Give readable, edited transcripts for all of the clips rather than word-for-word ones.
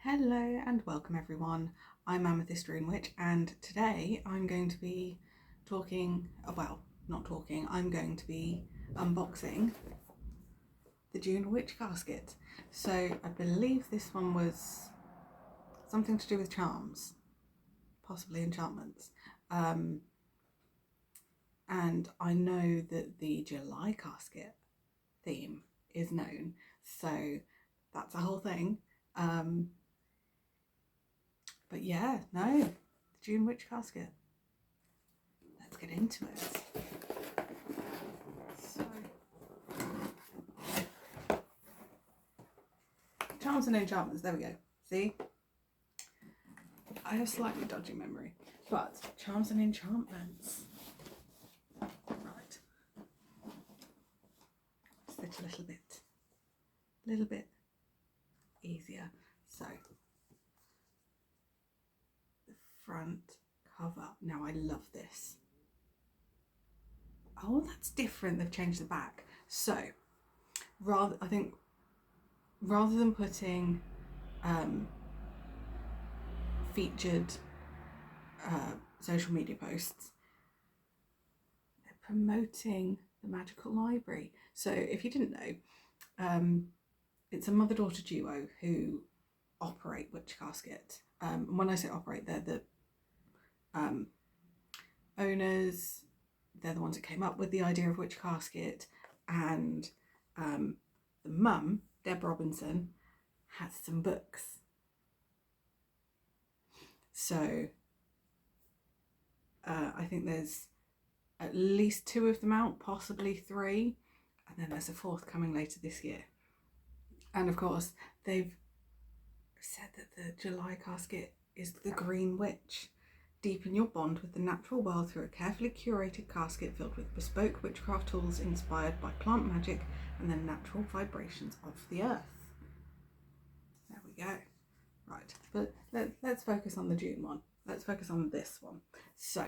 Hello and welcome everyone. I'm Amethyst Rune Witch, and today I'm going to be I'm going to be unboxing the June Witch Casket. So I believe this one was something to do with charms, possibly enchantments. And I know that the July casket theme is known, so that's a whole thing. But yeah, no, the June Witch Casket. Let's get into it. So, charms and enchantments, there we go. See? I have slightly dodgy memory, but charms and enchantments. Right. Sit a little bit easier. So, front cover. Now I love this. Oh, that's different. They've changed the back. So rather than putting featured social media posts, they're promoting the Magical Library. So if you didn't know, it's a mother-daughter duo who operate Witch Casket. When I say operate, they're the owners. They're the ones that came up with the idea of Witch Casket, and the mum, Deb Robinson, has some books. So I think there's at least 2 of them out, possibly 3, and then there's a 4th coming later this year. And of course, they've said that the July casket is the Green Witch. Deepen your bond with the natural world through a carefully curated casket filled with bespoke witchcraft tools inspired by plant magic and the natural vibrations of the earth. There we go. Right, but let's focus on the June one. Let's focus on this one. So,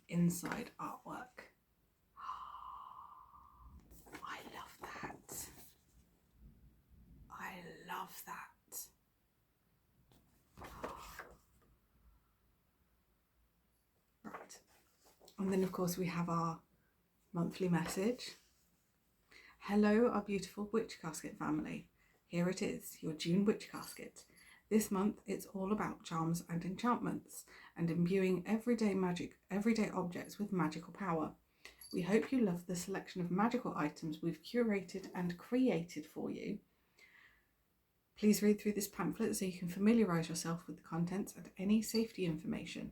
inside artwork. I love that. I love that. Right, and then of course we have our monthly message. Hello, our beautiful Witch Casket family. Here it is, your June Witch Casket. This month it's all about charms and enchantments and imbuing everyday objects with magical power. We hope you love the selection of magical items we've curated and created for you. Please read through this pamphlet so you can familiarise yourself with the contents and any safety information.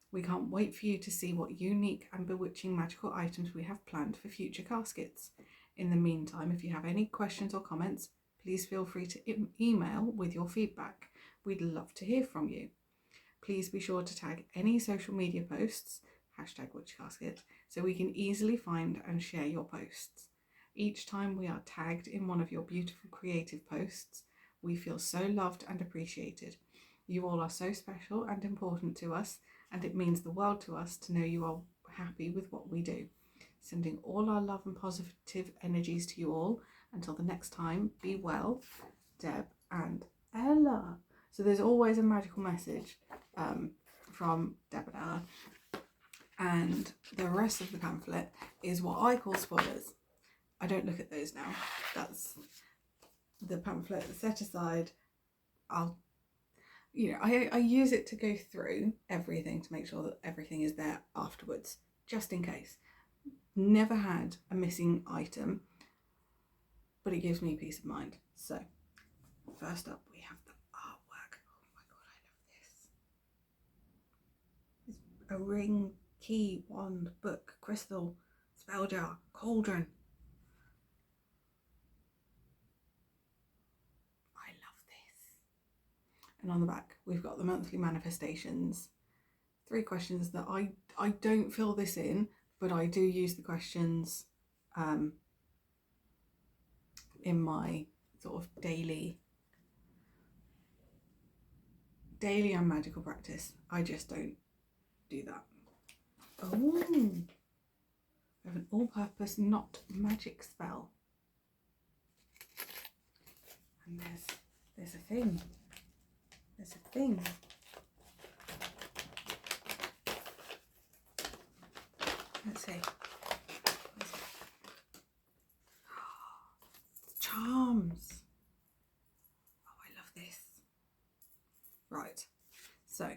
We can't wait for you to see what unique and bewitching magical items we have planned for future caskets. In the meantime, if you have any questions or comments, please feel free to email with your feedback. We'd love to hear from you. Please be sure to tag any social media posts, #WitchCasket, so we can easily find and share your posts. Each time we are tagged in one of your beautiful creative posts, we feel so loved and appreciated. You all are so special and important to us, and it means the world to us to know you are happy with what we do. Sending all our love and positive energies to you all. Until the next time, be well, Deb and Ella. So there's always a magical message from Deb and Ella. And the rest of the pamphlet is what I call spoilers. I don't look at those now. That's the pamphlet set aside. I use it to go through everything to make sure that everything is there afterwards, just in case. Never had a missing item, but it gives me peace of mind. So, first up we have the artwork. Oh my god, I love this. It's a ring, key, wand, book, crystal, spell jar, cauldron. I love this. And on the back we've got the monthly manifestations. 3 questions that I don't fill this in, but I do use the questions in my sort of daily and magical practice. I just don't do that. Oh, we have an all-purpose not magic spell. And there's There's a thing. There's a thing. Let's see. Charms. Oh, I love this. Right. So,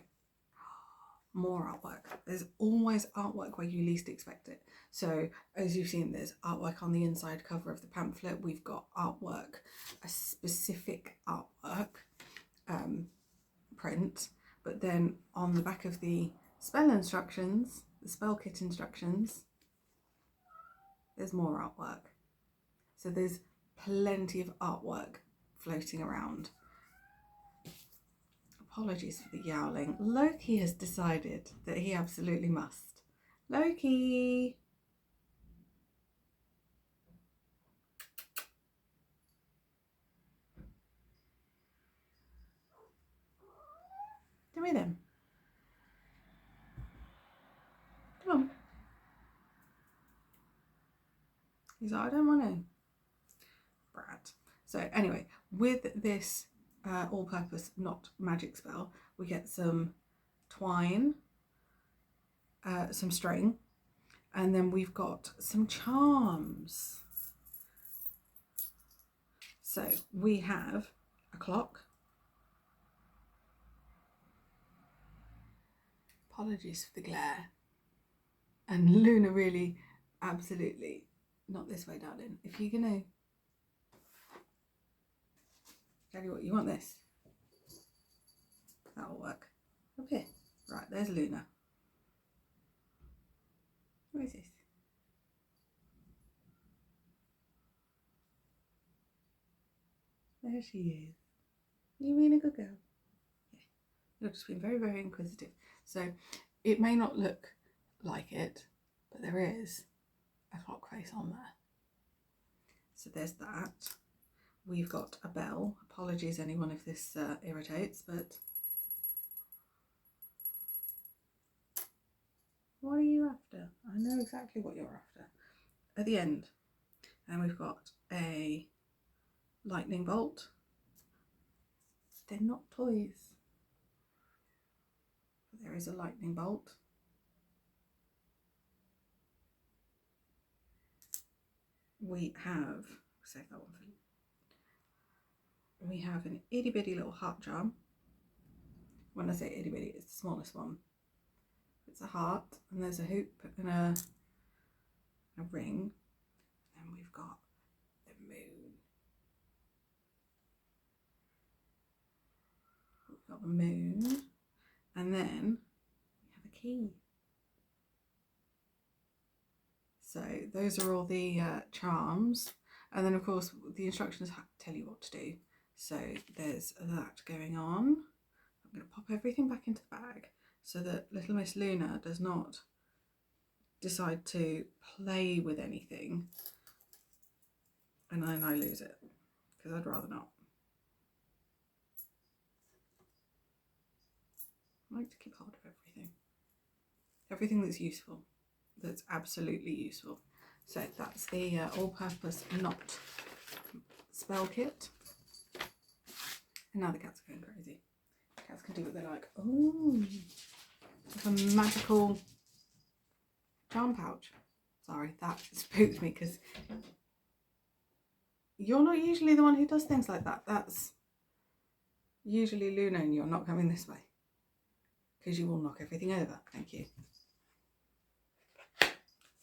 more artwork. There's always artwork where you least expect it. So, as you've seen, there's artwork on the inside cover of the pamphlet. We've got artwork, a specific artwork print, but then on the back of the spell instructions, the spell kit instructions, there's more artwork. So there's plenty of artwork floating around. Apologies for the yowling. Loki has decided that he absolutely must. Loki! Come here then. Come on. He's like, I don't want to. Brat. So anyway, with this all-purpose not magic spell, we get some twine, some string, and then we've got some charms. So we have a clock. Apologies for the glare. And Luna really, absolutely, not this way, darling. If you're gonna, tell you what, you want this? That'll work. Up here. Right, there's Luna. Where is this? There she is. You being a good girl? Yeah. You're just being very, very inquisitive. So it may not look like it, but there is a clock face on there. So there's that. We've got a bell. Apologies anyone if this irritates, but what are you after? I know exactly what you're after. At the end, and we've got a lightning bolt. They're not toys, but there is a lightning bolt. We have, save that one for you. We have an itty bitty little heart charm. When I say itty bitty, it's the smallest one. It's a heart, and there's a hoop and a ring. And we've got the moon. We've got the moon, and then we have a key. So those are all the charms, and then of course the instructions tell you what to do. So there's that going on. I'm going to pop everything back into the bag so that little Miss Luna does not decide to play with anything and then I lose it, because I'd rather not. I like to keep hold of everything that's useful, that's absolutely useful. So that's the all-purpose knot spell kit. And now the cats are going crazy. Cats can do what they like. Oh, it's a magical charm pouch. Sorry, that spooked me because you're not usually the one who does things like that. That's usually Luna, and you're not coming this way because you will knock everything over. Thank you.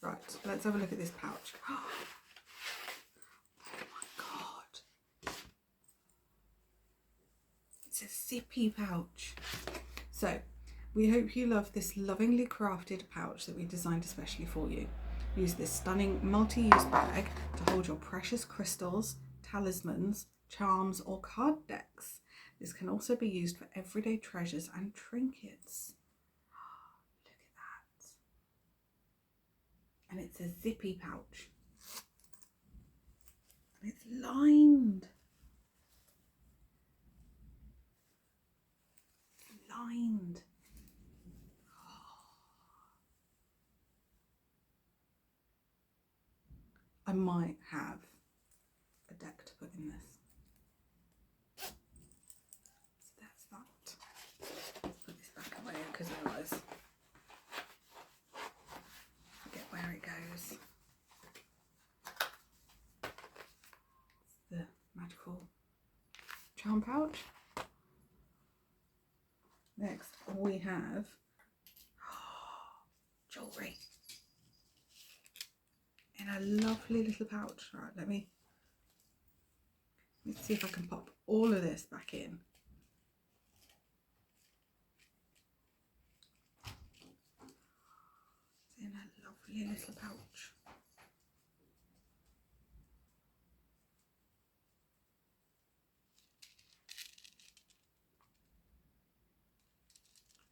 Right, let's have a look at this pouch. Oh my god. It's a zippy pouch. So, we hope you love this lovingly crafted pouch that we designed especially for you. Use this stunning multi-use bag to hold your precious crystals, talismans, charms or card decks. This can also be used for everyday treasures and trinkets. Look at that. And it's a zippy pouch. And it's lined. It's lined. I might have a deck to put in this. magical charm pouch. Next we have jewellery in a lovely little pouch. Right, let's see if I can pop all of this back in. It's in a lovely little pouch.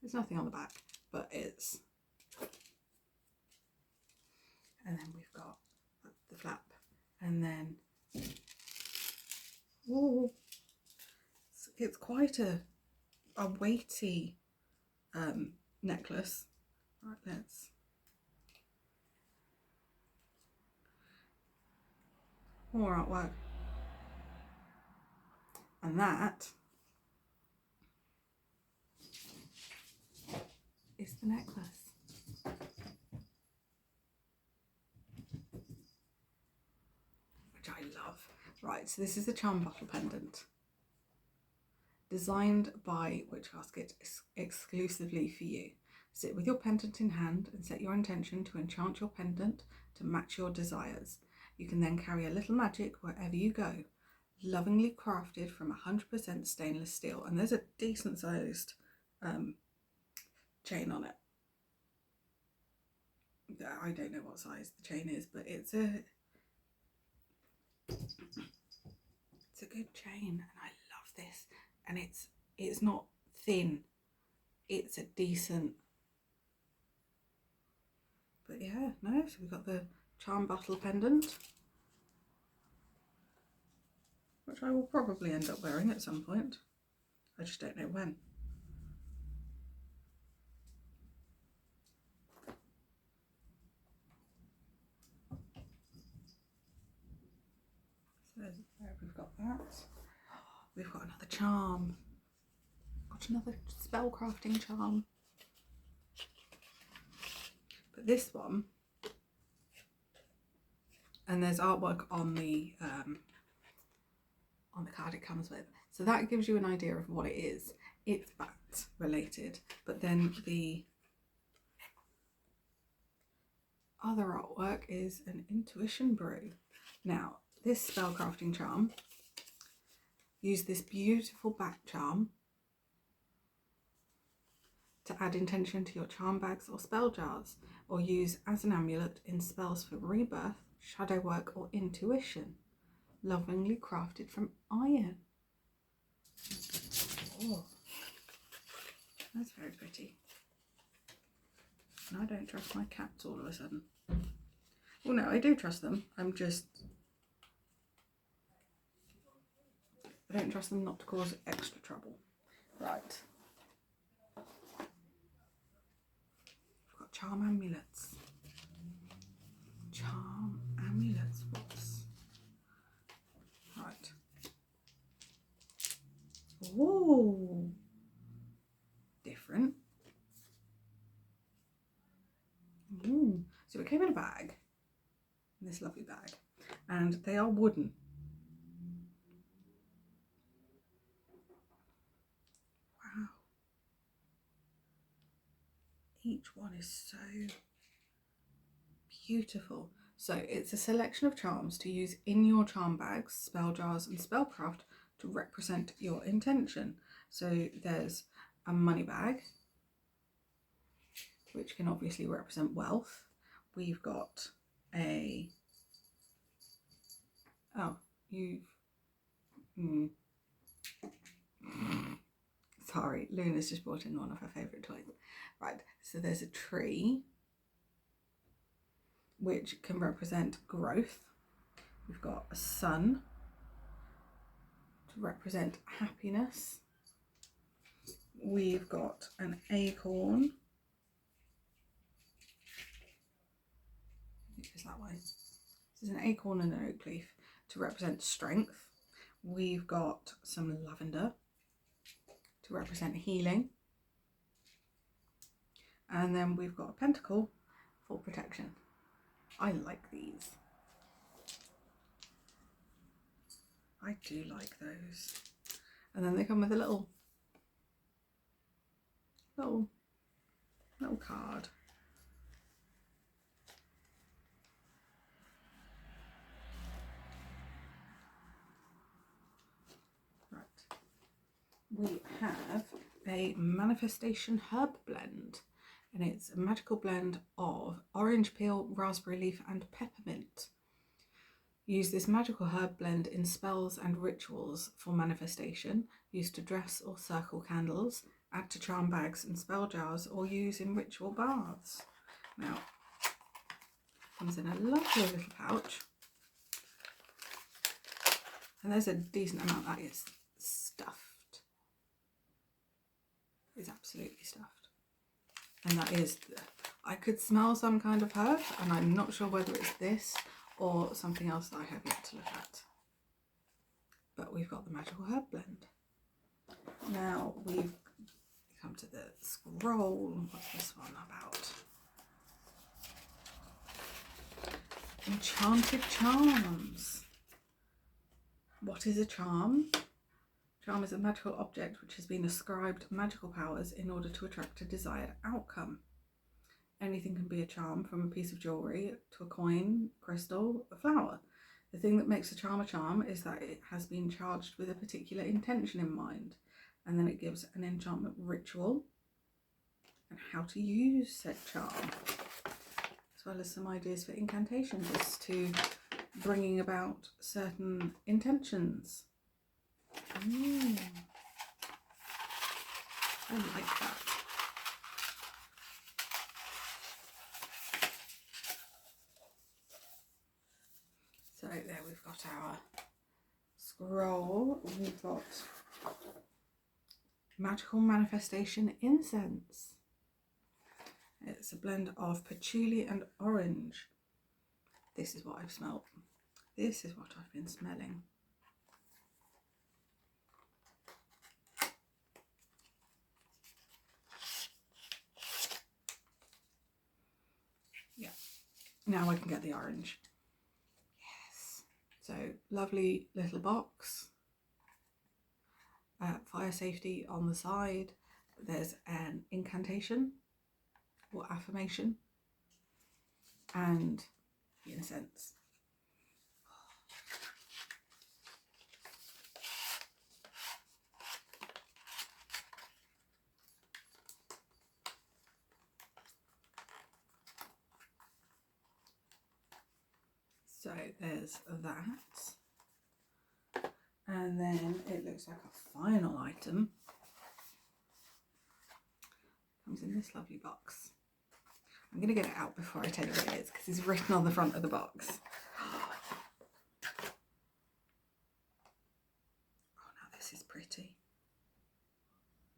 There's nothing on the back, but it's, and then we've got the flap, and then, oh, it's quite a weighty necklace. Right, let's, more artwork, and that is the necklace. Which I love. Right, so this is the charm bottle pendant. Designed by Witch Casket exclusively for you. Sit with your pendant in hand and set your intention to enchant your pendant to match your desires. You can then carry a little magic wherever you go. Lovingly crafted from 100% stainless steel. And there's a decent sized chain on it. I don't know what size the chain is, but it's a good chain, and I love this. And it's not thin, it's a decent, but yeah, no, so we've got the charm bottle pendant, which I will probably end up wearing at some point. I just don't know when. So there we've got that. We've got another charm. Got another spell crafting charm. But this one, and there's artwork on the card it comes with. So that gives you an idea of what it is. It's bat related, but then the other artwork is an intuition brew. Now, this spellcrafting charm, use this beautiful bat charm to add intention to your charm bags or spell jars, or use as an amulet in spells for rebirth, shadow work, or intuition. Lovingly crafted from iron. Oh, that's very pretty. And I don't trust my cats all of a sudden. Well, no, I do trust them. I don't trust them not to cause extra trouble. Right. We've got charm amulets. Charm amulets. Whoops. Right. Ooh. Different. Ooh. So it came in a bag. In this lovely bag. And they are wooden. Wow. Each one is so beautiful. So it's a selection of charms to use in your charm bags, spell jars and spellcraft to represent your intention. So there's a money bag, which can obviously represent wealth. We've got a, sorry, Luna's just brought in one of her favourite toys. Right, so there's a tree, which can represent growth. We've got a sun to represent happiness. We've got an acorn. It goes that way. This is an acorn and an oak leaf to represent strength. We've got some lavender to represent healing. And then we've got a pentacle for protection. I like these. I do like those. And then they come with a little card. Right. We have a manifestation herb blend, and it's a magical blend of orange peel, raspberry leaf and peppermint. Use this magical herb blend in spells and rituals for manifestation. Use to dress or circle candles, add to charm bags and spell jars, or use in ritual baths. Now, it comes in a lovely little pouch, and there's a decent amount that is stuffed. It's absolutely stuffed, and that is, I could smell some kind of herb, and I'm not sure whether it's this or something else that I have yet to look at. But we've got the magical herb blend. Now we've come to the scroll. What's this one about? Enchanted charms. What is a charm? Charm is a magical object which has been ascribed magical powers in order to attract a desired outcome. Anything can be a charm, from a piece of jewellery to a coin, crystal, a flower. The thing that makes a charm is that it has been charged with a particular intention in mind, and then it gives an enchantment ritual and how to use said charm, as well as some ideas for incantations as to bringing about certain intentions. I like that. So there we've got our scroll. We've got magical manifestation incense. It's a blend of patchouli and orange. This is what I've smelt. This is what I've been smelling. Yeah, now I can get the orange. Yes. So lovely little box. Fire safety on the side. There's an incantation or affirmation and the incense. So there's that, and then it looks like a final item comes in this lovely box. I'm going to get it out before I tell you what it is, because it's written on the front of the box. Oh, now this is pretty.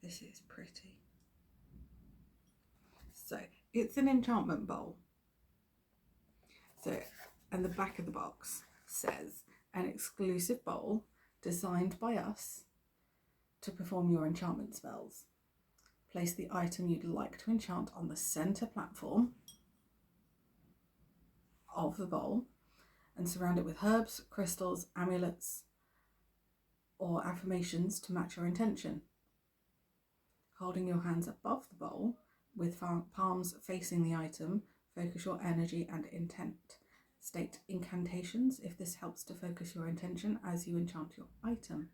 This is pretty. So it's an enchantment bowl. So, and the back of the box says, an exclusive bowl designed by us to perform your enchantment spells. Place the item you'd like to enchant on the center platform of the bowl and surround it with herbs, crystals, amulets, or affirmations to match your intention. Holding your hands above the bowl with palms facing the item, focus your energy and intent. State incantations if this helps to focus your intention as you enchant your item.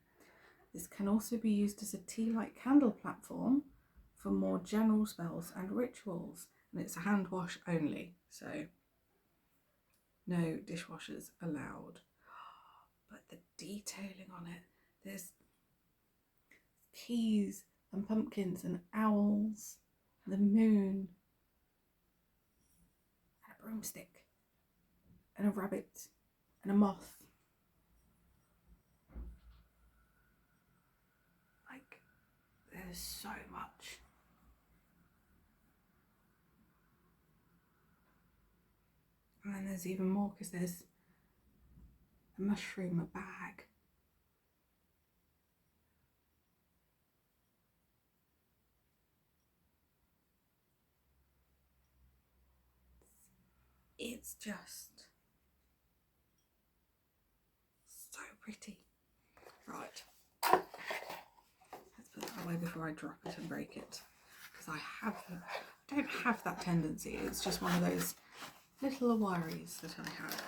This can also be used as a tea-light candle platform for more general spells and rituals. And it's a hand wash only, so no dishwashers allowed. But the detailing on it, there's keys and pumpkins and owls, and the moon, and a broomstick, and a rabbit, and a moth. Like, there's so much. And then there's even more, because there's a mushroom, a bag. It's just so pretty. Right. Let's put that away before I drop it and break it. Because I don't have that tendency. It's just one of those little worries that I have.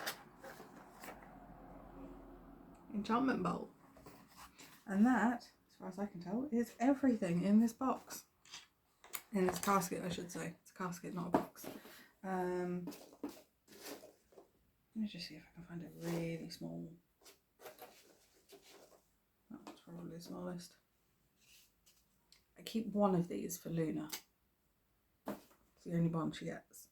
Enchantment bowl. And that, as far as I can tell, is everything in this box. In this casket, I should say. It's a casket, not a box. Let me just see if I can find a really small. That's probably the smallest. I keep one of these for Luna. It's the only one she gets.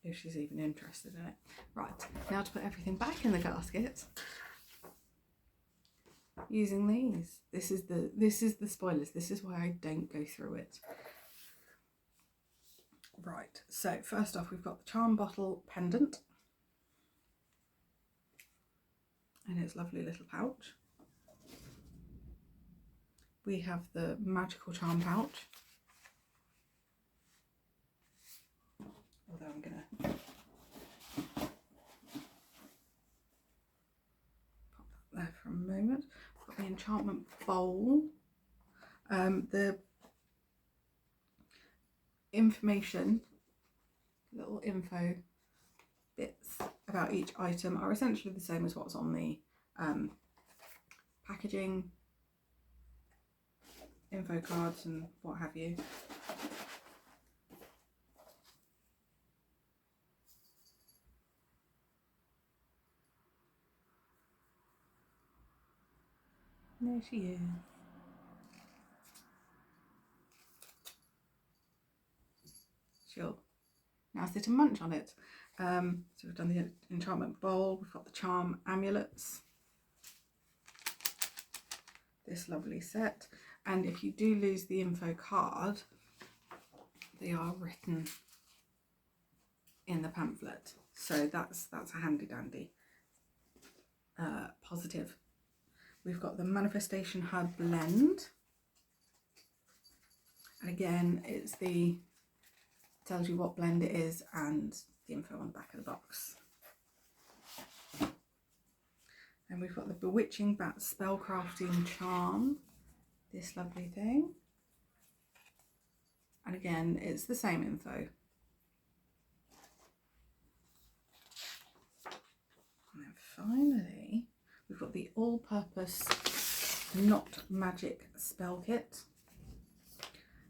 If she's even interested in it. Right, now to put everything back in the casket. Using these. This is the spoilers. This is why I don't go through it. Right, so first off we've got the charm bottle pendant. And its lovely little pouch. We have the magical charm pouch. Although I'm going to pop that there for a moment. We've got the enchantment bowl. The information, little info bits about each item are essentially the same as what's on the packaging, info cards and what have you. There she is. She'll now sit and munch on it. So we've done the enchantment bowl, we've got the charm amulets, this lovely set, and if you do lose the info card, they are written in the pamphlet, so that's a handy dandy positive. We've got the Manifestation Hub blend, and again it's tells you what blend it is and the info on the back of the box. And we've got the Bewitching Bat Spellcrafting Charm, this lovely thing. And again, it's the same info. And then finally, we've got the all-purpose Not Magic Spell Kit.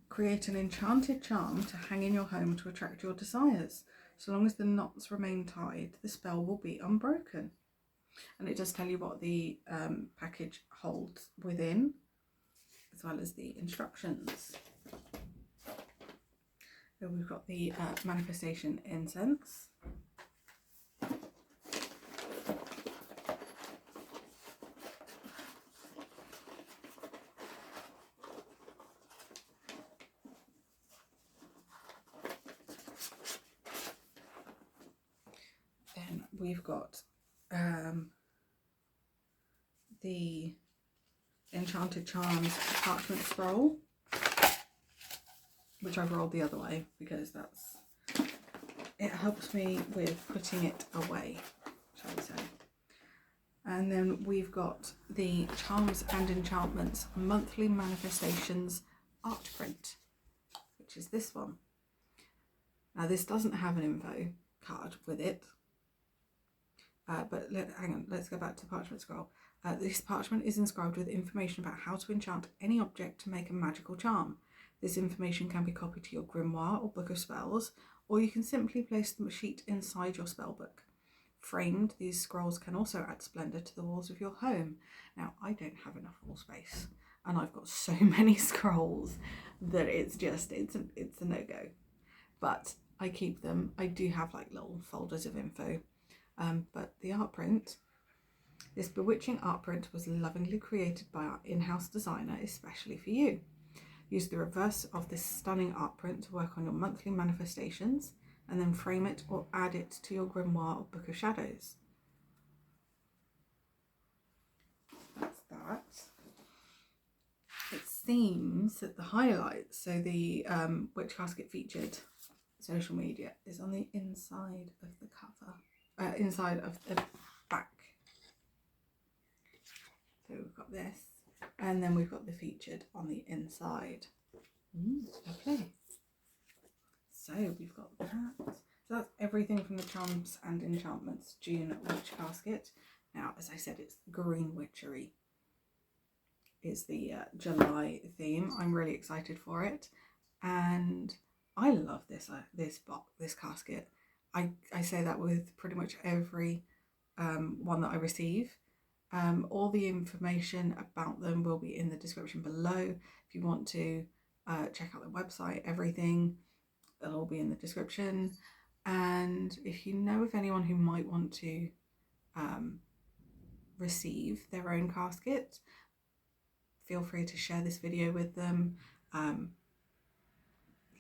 Create an enchanted charm to hang in your home to attract your desires. So long as the knots remain tied, the spell will be unbroken. And it does tell you what the package holds within, as well as the instructions. So we've got the Manifestation Incense. Then we've got the Enchanted Charms parchment scroll, which I've rolled the other way because it helps me with putting it away, shall we say. And then we've got the Charms and Enchantments Monthly Manifestations art print, which is this one. Now this doesn't have an info card with it, but hang on, let's go back to the parchment scroll. This parchment is inscribed with information about how to enchant any object to make a magical charm. This information can be copied to your grimoire or book of spells, or you can simply place the sheet inside your spellbook. Framed, these scrolls can also add splendour to the walls of your home. Now, I don't have enough wall space, and I've got so many scrolls that it's a no-go. But I keep them. I do have like little folders of info. But the art print, this bewitching art print was lovingly created by our in-house designer, especially for you. Use the reverse of this stunning art print to work on your monthly manifestations, and then frame it or add it to your grimoire or book of shadows. That's that. It seems that the highlights, so the Witch Casket featured social media, is on the inside of the cover, inside of the back. got this, and then we've got the featured on the inside. Lovely. So we've got that. So that's everything from the Charms and Enchantments June Witch Casket. Now, as I said, it's green witchery is the July theme. I'm really excited for it, and I love this this casket. I say that with pretty much every one that I receive. All the information about them will be in the description below. If you want to check out the website, everything, it'll all be in the description. And if you know of anyone who might want to receive their own casket, feel free to share this video with them.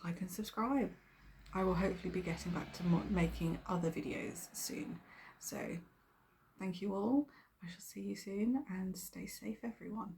Like and subscribe. I will hopefully be getting back to making other videos soon. So thank you all. I shall see you soon, and stay safe, everyone.